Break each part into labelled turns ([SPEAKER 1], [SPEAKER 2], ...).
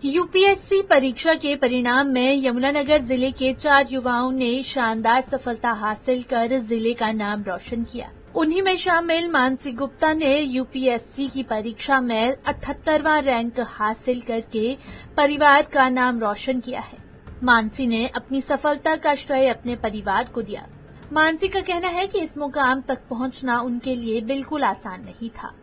[SPEAKER 1] UPSC परीक्षा के परिणाम में यमुनानगर जिले के 4 युवाओं ने शानदार सफलता हासिल कर जिले का नाम रोशन किया। उन्हीं में शामिल मानसी गुप्ता ने यूपीएससी की परीक्षा में 78वां रैंक हासिल करके परिवार का नाम रोशन किया है। मानसी ने अपनी सफलता का श्रेय अपने परिवार को दिया। मानसी का कहना है कि इस मुकाम तक पहुंचना उनके लिए बिल्कुल आसान नहीं था।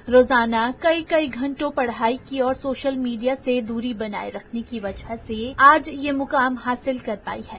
[SPEAKER 1] रोजाना कई घंटों पढ़ाई की और सोशल मीडिया से दूरी बनाए रखने की वजह से आज ये मुकाम हासिल कर पाई है।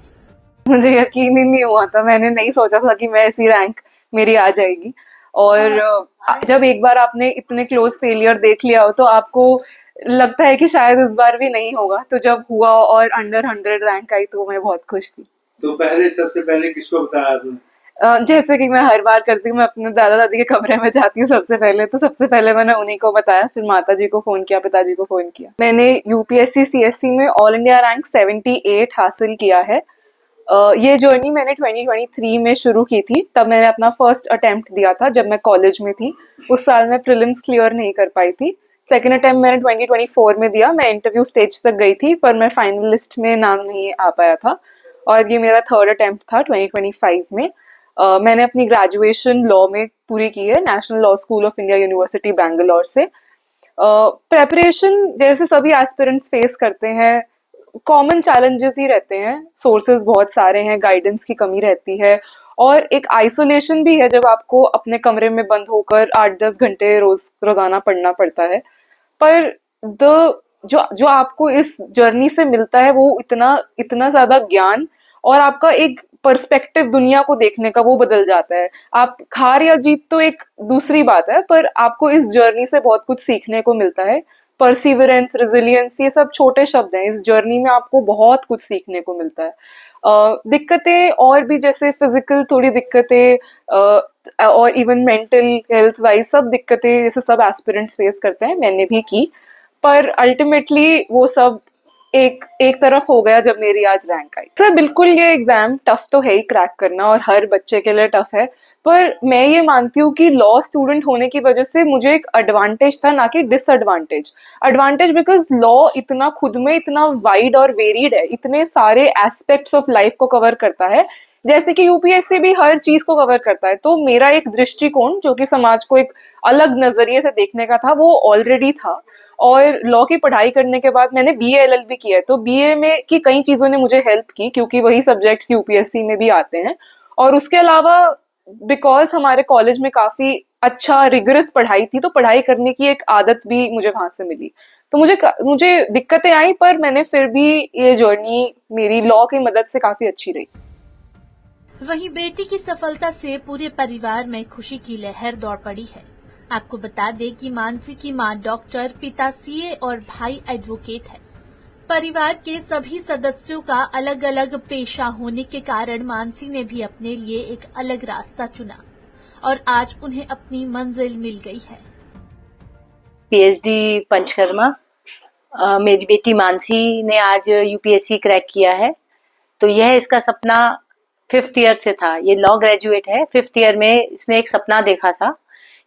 [SPEAKER 2] मुझे यकीन ही नहीं हुआ था, मैंने नहीं सोचा था कि मैं ऐसी रैंक मेरी आ जाएगी। और जब एक बार आपने इतने क्लोज फेलियर देख लिया हो तो आपको लगता है कि शायद इस बार भी नहीं होगा। तो जब हुआ और अंडर 100 रैंक आई तो मैं बहुत खुश थी।
[SPEAKER 3] तो सबसे पहले किसको बताया आपने?
[SPEAKER 2] जैसे कि मैं हर बार करती हूँ, मैं अपने दादा दादी के कमरे में जाती हूँ सबसे पहले, तो सबसे पहले मैंने उन्हीं को बताया, फिर माता जी को फोन किया, पिताजी को फोन किया। मैंने यूपीएससी सीएससी में ऑल इंडिया रैंक 78 हासिल किया है। ये जर्नी मैंने 2023 में शुरू की थी। तब मैंने अपना फर्स्ट अटेम्प्ट दिया था जब मैं कॉलेज में थी। उस साल मैं प्रीलिम्स क्लियर नहीं कर पाई थी। सेकेंड अटेम्प्ट मैंने 2024 में दिया। मैं इंटरव्यू स्टेज तक गई थी पर मैं फाइनल लिस्ट में नाम नहीं आ पाया था। और ये मेरा थर्ड अटेम्प्ट था 2025 में। मैंने अपनी ग्रेजुएशन लॉ में पूरी की है, national law school of India university Bangalore से। प्रेपरेशन जैसे सभी एस्पिरेंट्स फेस करते हैं, कॉमन चैलेंजेस ही रहते हैं। सोर्सेज बहुत सारे हैं, गाइडेंस की कमी रहती है और एक आइसोलेशन भी है जब आपको अपने कमरे में बंद होकर 8-10 घंटे रोजाना पढ़ना पड़ता है। पर जो आपको इस जर्नी से मिलता है वो इतना ज्यादा ज्ञान और आपका एक पर्सपेक्टिव दुनिया को देखने का वो बदल जाता है। आप हार या जीत तो एक दूसरी बात है, पर आपको इस जर्नी से बहुत कुछ सीखने को मिलता है। परसिवरेंस, रेजिलियंस, ये सब छोटे शब्द हैं। इस जर्नी में आपको बहुत कुछ सीखने को मिलता है। दिक्कतें और भी, जैसे फिजिकल थोड़ी दिक्कतें और इवन मेंटल हेल्थ वाइज सब दिक्कतें जैसे सब एस्पिरेंट्स फेस करते हैं, मैंने भी की। पर अल्टीमेटली वो सब एक तरफ हो गया जब मेरी आज रैंक आई। सर बिल्कुल, ये एग्जाम टफ तो है ही क्रैक करना और हर बच्चे के लिए टफ है। पर मैं ये मानती हूँ कि लॉ स्टूडेंट होने की वजह से मुझे एक एडवांटेज था, ना कि डिसएडवांटेज। एडवांटेज बिकॉज लॉ इतना खुद में इतना वाइड और वेरिड है, इतने सारे एस्पेक्ट्स ऑफ लाइफ को कवर करता है, जैसे कि यूपीएससी भी हर चीज को कवर करता है। तो मेरा एक दृष्टिकोण जो कि समाज को एक अलग नजरिए से देखने का था वो ऑलरेडी था। और लॉ की पढ़ाई करने के बाद मैंने बीए एलएलबी किया है, तो बीए में की कई चीजों ने मुझे हेल्प की क्योंकि वही सब्जेक्ट्स यूपीएससी में भी आते हैं। और उसके अलावा बिकॉज हमारे कॉलेज में काफी अच्छा रिगरस पढ़ाई थी, तो पढ़ाई करने की एक आदत भी मुझे वहां से मिली। तो मुझे दिक्कतें आई पर मैंने फिर भी ये जर्नी मेरी लॉ की मदद से काफी अच्छी रही।
[SPEAKER 1] वहीं बेटी की सफलता से पूरे परिवार में खुशी की लहर दौड़ पड़ी है। आपको बता दें कि मानसी की मां डॉक्टर, पिता सीए और भाई एडवोकेट है। परिवार के सभी सदस्यों का अलग अलग पेशा होने के कारण मानसी ने भी अपने लिए एक अलग रास्ता चुना और आज उन्हें अपनी मंजिल मिल गई है।
[SPEAKER 4] पीएचडी पंचकर्मा। मेरी बेटी मानसी ने आज यूपीएससी क्रैक किया है। तो यह इसका सपना 5th ईयर से था। ये लॉ ग्रेजुएट है। 5th ईयर में इसने एक सपना देखा था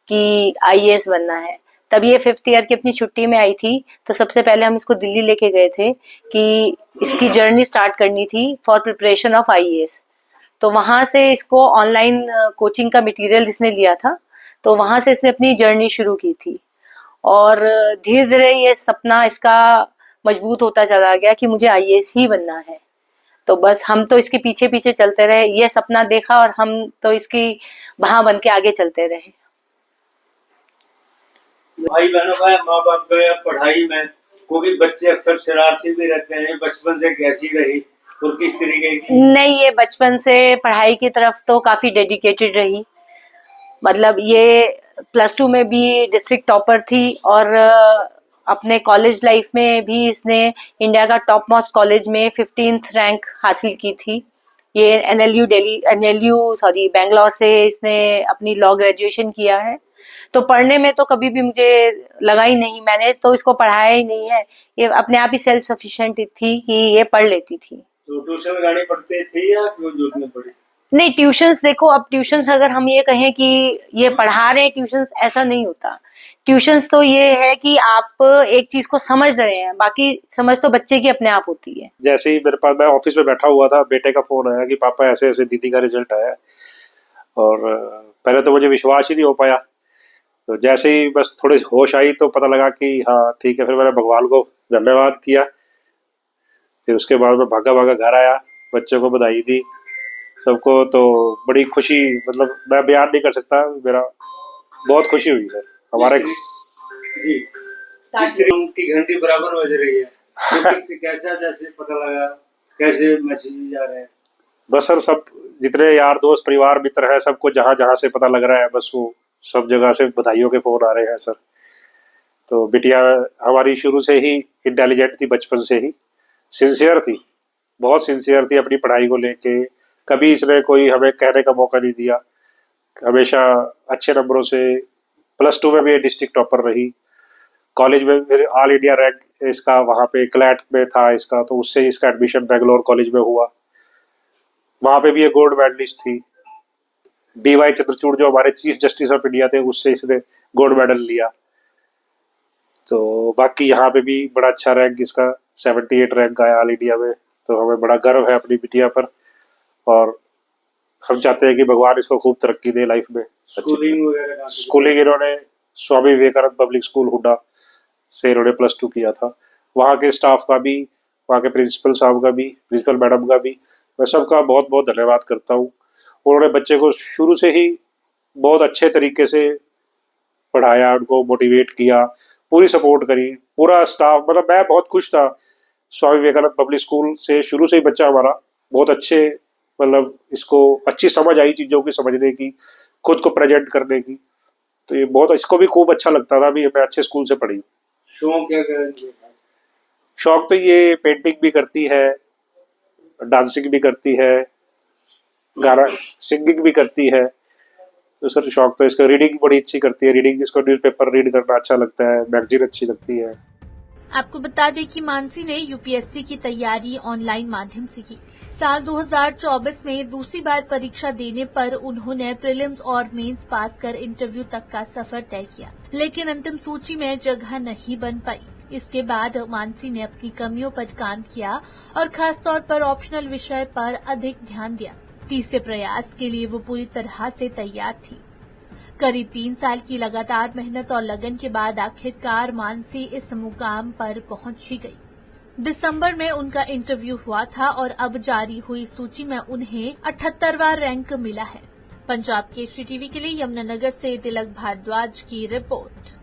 [SPEAKER 4] कि आईएएस बनना है। तब ये 5th ईयर की अपनी छुट्टी में आई थी। तो सबसे पहले हम इसको दिल्ली लेके गए थे कि इसकी जर्नी स्टार्ट करनी थी फॉर प्रिपरेशन ऑफ आईएएस। तो वहां से इसको ऑनलाइन कोचिंग का मटेरियल इसने लिया था। तो वहां से इसने अपनी जर्नी शुरू की थी और धीरे धीरे ये सपना इसका मजबूत होता चला गया कि मुझे आईएएस ही बनना है। तो बस हम तो इसके पीछे पीछे चलते रहे। ये सपना देखा और हम तो इसकी वहां बन के आगे चलते रहे।
[SPEAKER 3] भाई बहनों का माँ बाप का पढ़ाई में, क्योंकि बच्चे अक्सर शरारती भी रहते हैं, बचपन से कैसी रही और किस तरीके की?
[SPEAKER 4] नहीं, ये बचपन से पढ़ाई की तरफ तो काफी डेडिकेटेड रही। मतलब ये +2 में भी डिस्ट्रिक्ट टॉपर थी और अपने कॉलेज लाइफ में भी इसने इंडिया का टॉप मोस्ट कॉलेज में 15th रैंक हासिल की थी। ये बैंगलोर से इसने अपनी लॉ ग्रेजुएशन किया है। तो पढ़ने में तो कभी भी मुझे लगा ही नहीं, मैंने तो इसको पढ़ाया ही नहीं है। ये अपने आप ही सेल्फ सफिशिएंट थी कि ये पढ़ लेती थी।
[SPEAKER 3] तो ट्यूशन लगानी पड़ती थी या क्यों जरूरत नहीं पड़ी?
[SPEAKER 4] नहीं, ट्यूशंस देखो, अब ट्यूशंस अगर हम ये कहें कि ये पढ़ा रहे हैं ट्यूशंस, ऐसा नहीं होता। ट्यूशंस तो ये है कि आप एक चीज को समझ रहे हैं, बाकी समझ तो बच्चे की अपने आप होती है।
[SPEAKER 5] जैसे ही मेरे पास, मैं ऑफिस में बैठा हुआ था, बेटे का फोन आया कि पापा ऐसे ऐसे दीदी का रिजल्ट आया है। और पहले तो मुझे विश्वास ही नहीं हो पाया। तो जैसे ही बस थोड़ी होश आई तो पता लगा कि हाँ ठीक है। फिर मैंने भगवान को धन्यवाद किया। फिर उसके बाद मैं भागा भागा घर आया, बच्चों को बधाई दी सबको। तो बड़ी खुशी, मतलब मैं बयान नहीं कर सकता, मेरा बहुत खुशी हुई सर। हमारे
[SPEAKER 3] जी, तीसरी की घंटी बराबर बज रही है, तो किससे कैसा जैसे पता लगा, कैसे मैसेज आ रहे हैं?
[SPEAKER 5] बस सर, सब जितने यार दोस्त परिवार मित्र है, सबको जहाँ जहाँ से पता लग रहा है, बस वो सब जगह से बधाइयों के फोन आ रहे हैं सर। तो बिटिया हमारी शुरू से ही इंटेलिजेंट थी, बचपन से ही सिंसियर थी, बहुत सिंसियर थी अपनी पढ़ाई को लेके। कभी इसने कोई हमें कहने का मौका नहीं दिया, हमेशा अच्छे नंबरों से। +2 में भी डिस्ट्रिक्ट टॉपर रही। कॉलेज में फिर ऑल इंडिया रैंक इसका वहाँ पे क्लैट में था इसका, तो उससे इसका एडमिशन बेंगलोर कॉलेज में हुआ। वहाँ पे भी ये गोल्ड मेडलिस्ट थी। DY चंद्रचूड़ जो हमारे चीफ जस्टिस ऑफ इंडिया थे, उससे इसने गोल्ड मेडल लिया। तो बाकी यहाँ पे भी बड़ा अच्छा रैंक इसका 78 रैंक आया ऑल इंडिया में। तो हमें बड़ा गर्व है अपनी बिटिया पर, और हम चाहते हैं कि भगवान इसको खूब तरक्की दे लाइफ में।
[SPEAKER 3] स्कूलिंग वगैरह कहाँ से?
[SPEAKER 5] स्कूलिंग इन्होंने स्वामी विवेकानंद पब्लिक स्कूल हुड्डा से इन्होंने +2 किया था। वहाँ के स्टाफ का भी, वहाँ के प्रिंसिपल साहब का भी, प्रिंसिपल मैडम का भी मैं सबका बहुत बहुत धन्यवाद करता हूँ। उन्होंने बच्चे को शुरू से ही बहुत अच्छे तरीके से पढ़ाया, उनको मोटिवेट किया, पूरी सपोर्ट करी, पूरा स्टाफ। मतलब मैं बहुत खुश था स्वामी विवेकानंद पब्लिक स्कूल से। शुरू से ही बच्चा हमारा बहुत अच्छे, मतलब इसको अच्छी समझ आई चीज़ों की, समझने की, खुद को प्रेजेंट करने की। तो ये बहुत, इसको भी खूब अच्छा लगता था भी मैं अच्छे स्कूल से पढ़ी।
[SPEAKER 3] शौक क्या करेंगे?
[SPEAKER 5] शौक तो ये पेंटिंग भी करती है, डांसिंग भी करती है, गाना सिंगिंग भी करती है। तो सर शौक तो इसका, रीडिंग बड़ी अच्छी करती है। रीडिंग, इसको न्यूज़पेपर रीड करना अच्छा लगता है, मैगजीन अच्छी लगती है।
[SPEAKER 1] आपको बता दें कि मानसी ने यूपीएससी की तैयारी ऑनलाइन माध्यम से की। साल 2024 में दूसरी बार परीक्षा देने पर उन्होंने प्रीलिम्स और मेंस पास कर इंटरव्यू तक का सफर तय किया, लेकिन अंतिम सूची में जगह नहीं बन पाई। इसके बाद मानसी ने अपनी कमियों पर काम किया और खास तौर पर ऑप्शनल विषय पर अधिक ध्यान दिया। तीसरे प्रयास के लिए वो पूरी तरह से तैयार थी। करीब 3 साल की लगातार मेहनत और लगन के बाद आखिरकार मानसी इस मुकाम पर पहुंच ही गई। दिसंबर में उनका इंटरव्यू हुआ था और अब जारी हुई सूची में उन्हें 78वां रैंक मिला है। पंजाब केसरी टीवी के लिए यमुनानगर से तिलक भारद्वाज की रिपोर्ट।